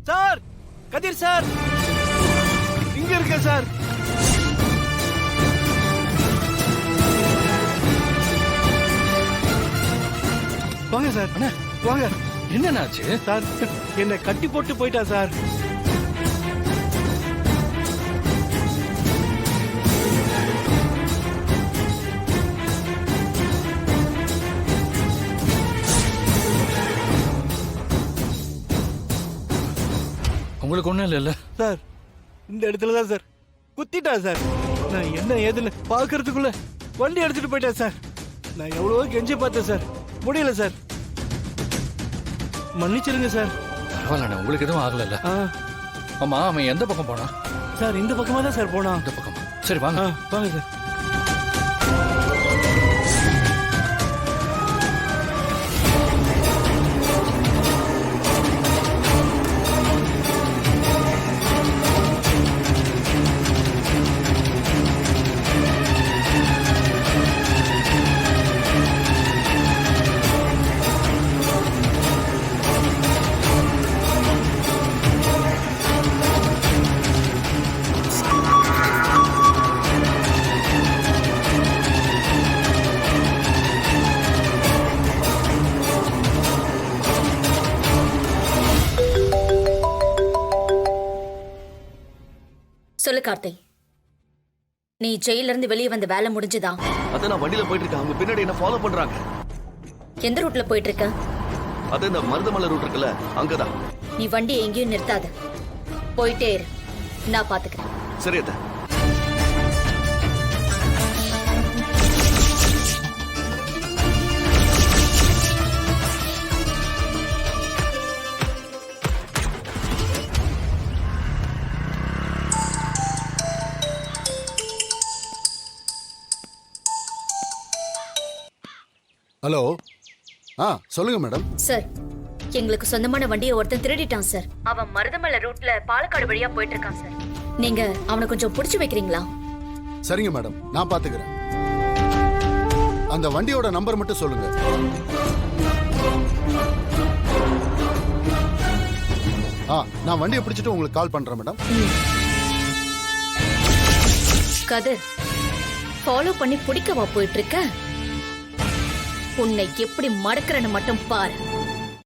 Sir, கதிர் sir, இங்க இருக்க sir. வாங்க சார். அண்ணா வாங்க என்னன்னாச்சு சார். என்ன கட்டி போட்டு போயிட்டா சார். உங்களுக்கு ஒண்ணும் இல்லைல்ல? சார், இந்த இடத்துல தான் சார் குத்திட்டா சார். நான் என்ன ஏதுன்னு பாக்குறதுக்குள்ள வண்டி எடுத்துட்டு போயிட்டேன் சார். நான் எவ்வளவோ கெஞ்சி பார்த்தேன் சார், முடியல சார். மன்னிச்சிருங்க சார். பரவாயில்ல, உங்களுக்கு எதுவும் ஆகல. ஆ ஆமா, அவன் எந்த பக்கம் போனா? சார், இந்த பக்கமா தான் சார் போனா. இந்த பக்கம். சரி வாங்க. வாங்க சார். சொல்லு கார்த்தி, நீ ஜெயில இருந்து வெளியே வந்த வேலை முடிஞ்சுதா? அத நான் வண்டியில போயிட்டு இருக்கேன். அவங்க பின்னாடி என்ன ஃபாலோ பண்றாங்க. எந்த ரூட்ல போயிட்டு இருக்க? அது இந்த மருதமலை ரூட் இருக்குல்ல, அங்கதான். நீ வண்டியை எங்கேயும் நிறுத்தாத, போயிட்டே இரு, நான் பாத்துக்கிறேன். சரி அத்தை. ஹலோ. சொல்லுங்க மேடம். சார், எங்களுக்கு சொந்தமான வண்டியை ஒருத்தன் திருடிட்டான் சார். அவன் மருதமலை ரூட்ல பாலக்காடு வழியா போயிட்டு இருக்கான் சார். நீங்க அவனை கொஞ்சம் புடிச்சு வைக்கிறீங்களா? சரிங்க மேடம், நான் பாத்துக்கிறேன். அந்த வண்டியோட நம்பர் மட்டும் சொல்லுங்க. நான் வண்டியை பிடிச்சிட்டு உங்களுக்கு கால் பண்றேன் மேடம். கதிர், ஃபாலோ பண்ணி பிடிக்கவா போயிட்டு இருக்க? உன்னை எப்படி மடக்கிறன்னு மட்டும் பாரு.